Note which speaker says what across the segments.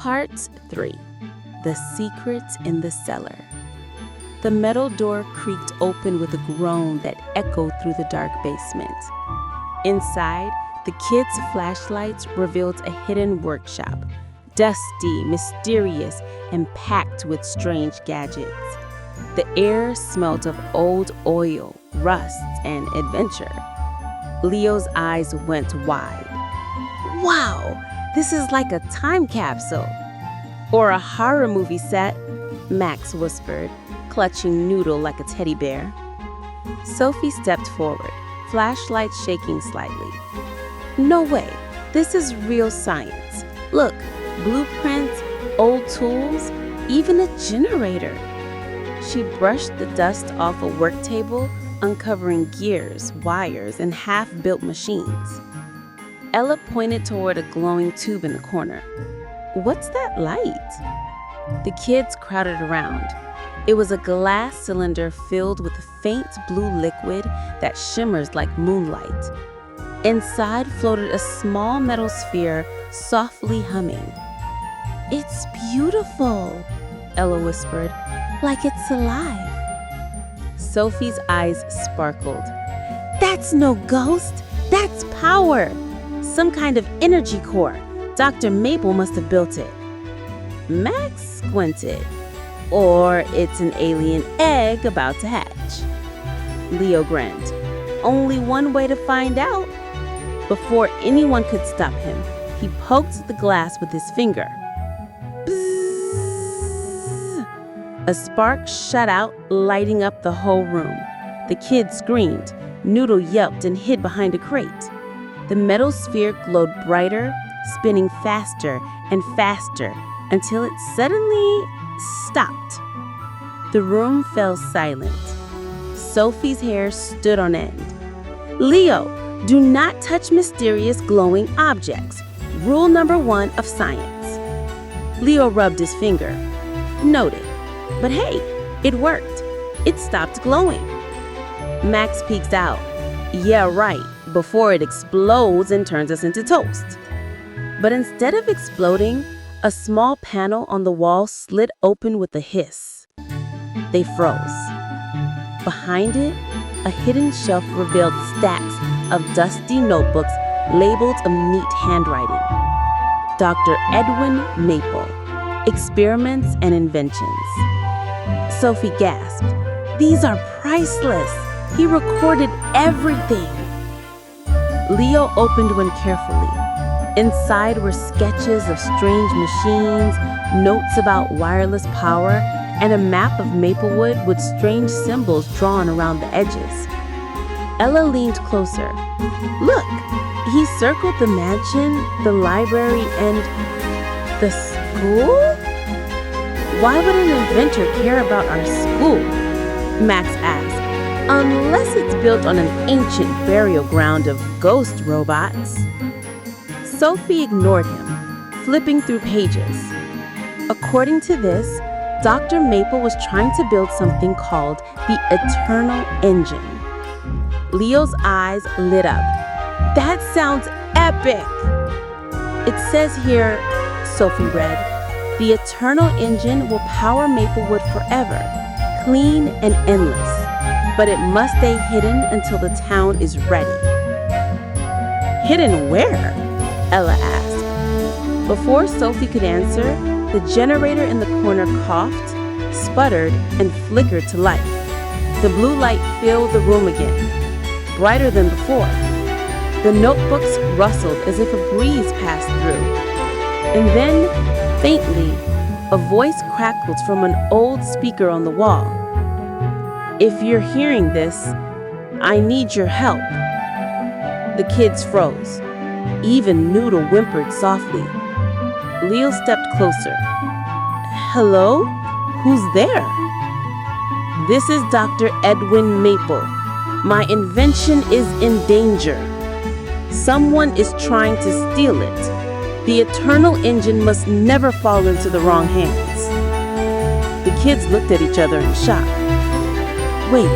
Speaker 1: Part-3. The Secret in the Cellar. The metal door creaked open with a groan that echoed through the dark basement. Inside, the kids' flashlights revealed a hidden workshop, dusty, mysterious, and packed with strange gadgets. The air smelled of old oil, rust, and adventure. Leo's eyes went wide. Wow, this is like a time capsule. Or a horror movie set, Max whispered, clutching Noodle like a teddy bear. Sophie stepped forward, flashlight shaking slightly. No way, this is real science. Look, blueprints, old tools, even a generator. She brushed the dust off a work table, uncovering gears, wires, and half-built machines. Ella pointed toward a glowing tube in the corner. What's that light? The kids crowded around. It was a glass cylinder filled with a faint blue liquid that shimmers like moonlight. Inside floated a small metal sphere, softly humming. It's beautiful, Ella whispered, like it's alive. Sophie's eyes sparkled. That's no ghost, that's power. Some kind of energy core. Dr. Maple must have built it. Max squinted. Or it's an alien egg about to hatch. Leo grinned. Only one way to find out. Before anyone could stop him, he poked the glass with his finger. Bzzz! A spark shot out, lighting up the whole room. The kids screamed. Noodle yelped and hid behind a crate. The metal sphere glowed brighter, spinning faster and faster until it suddenly stopped. The room fell silent. Sophie's hair stood on end. Leo, do not touch mysterious glowing objects. Rule number 1 of science. Leo rubbed his finger. Noted. But hey, it worked. It stopped glowing. Max peeks out. Yeah, right. Before it explodes and turns us into toast. But instead of exploding, a small panel on the wall slid open with a hiss. They froze. Behind it, a hidden shelf revealed stacks of dusty notebooks labeled in neat handwriting. Dr. Edwin Maple, Experiments and Inventions. Sophie gasped. These are priceless. He recorded everything. Leo opened one carefully. Inside were sketches of strange machines, notes about wireless power, and a map of Maplewood with strange symbols drawn around the edges. Ella leaned closer. Look, he circled the mansion, the library, and the school? Why would an inventor care about our school? Max asked. Unless it's built on an ancient burial ground of ghost robots. Sophie ignored him, flipping through pages. According to this, Dr. Maple was trying to build something called the Eternal Engine. Leo's eyes lit up. That sounds epic! It says here, Sophie read, the Eternal Engine will power Maplewood forever, clean and endless. But it must stay hidden until the town is ready. Hidden where? Ella asked. Before Sophie could answer, the generator in the corner coughed, sputtered, and flickered to life. The blue light filled the room again, brighter than before. The notebooks rustled as if a breeze passed through. And then, faintly, a voice crackled from an old speaker on the wall. If you're hearing this, I need your help. The kids froze. Even Noodle whimpered softly. Leo stepped closer. Hello? Who's there? This is Dr. Edwin Maple. My invention is in danger. Someone is trying to steal it. The Eternal Engine must never fall into the wrong hands. The kids looked at each other in shock. Wait,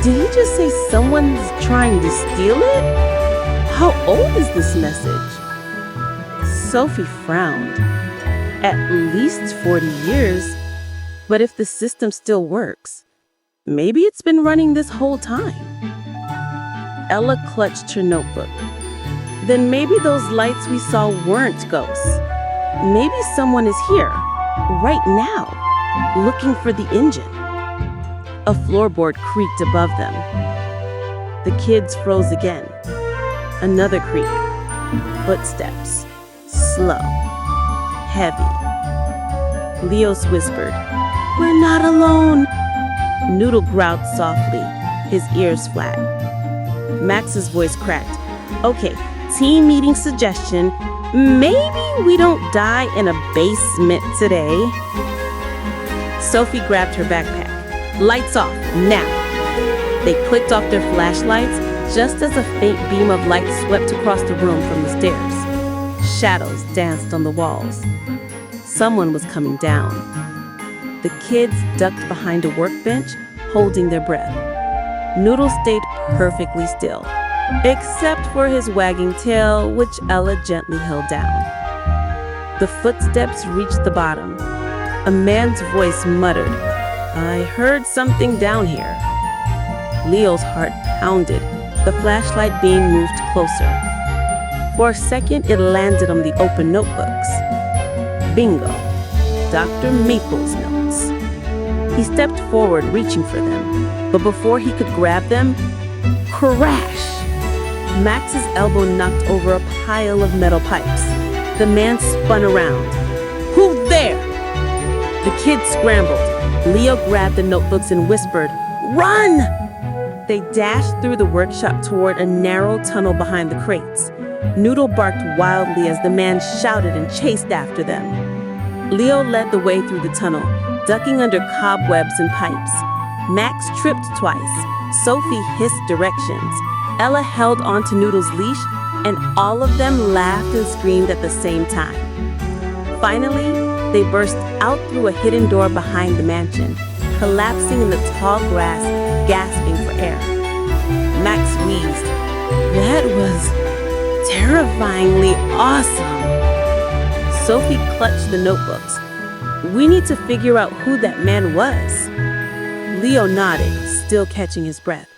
Speaker 1: did he just say someone's trying to steal it? How old is this message? Sophie frowned. At least 40 years. But if the system still works, maybe it's been running this whole time. Ella clutched her notebook. Then maybe those lights we saw weren't ghosts. Maybe someone is here, right now, looking for the engine. A floorboard creaked above them. The kids froze again. Another creak. Footsteps. Slow. Heavy. Leos whispered, "We're not alone." Noodle growled softly, his ears flat. Max's voice cracked. "Okay, team meeting suggestion. Maybe we don't die in a basement today." Sophie grabbed her backpack. "Lights off, now." They clicked off their flashlights just as a faint beam of light swept across the room from the stairs. Shadows danced on the walls. Someone was coming down. The kids ducked behind a workbench, holding their breath. Noodle stayed perfectly still, except for his wagging tail, which Ella gently held down. The footsteps reached the bottom. A man's voice muttered, "I heard something down here." Leo's heart pounded. The flashlight beam moved closer. For a second, it landed on the open notebooks. Bingo! Dr. Maple's notes. He stepped forward, reaching for them. But before he could grab them, crash! Max's elbow knocked over a pile of metal pipes. The man spun around. "Who there?" The kids scrambled. Leo grabbed the notebooks and whispered, "Run!" They dashed through the workshop toward a narrow tunnel behind the crates. Noodle barked wildly as the man shouted and chased after them. Leo led the way through the tunnel, ducking under cobwebs and pipes. Max tripped twice. Sophie hissed directions. Ella held onto Noodle's leash, and all of them laughed and screamed at the same time. Finally, they burst out through a hidden door behind the mansion, collapsing in the tall grass, gasping for air. Max wheezed. "That was terrifyingly awesome." Sophie clutched the notebooks. "We need to figure out who that man was." Leo nodded, still catching his breath.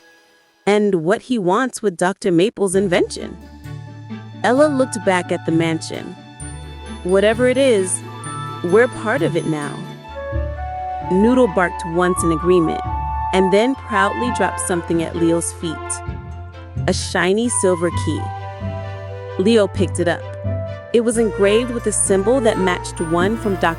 Speaker 1: "And what he wants with Dr. Maple's invention." Ella looked back at the mansion. "Whatever it is, we're part of it now." Noodle barked once in agreement, and then proudly dropped something at Leo's feet. A shiny silver key. Leo picked it up. It was engraved with a symbol that matched one from Dr.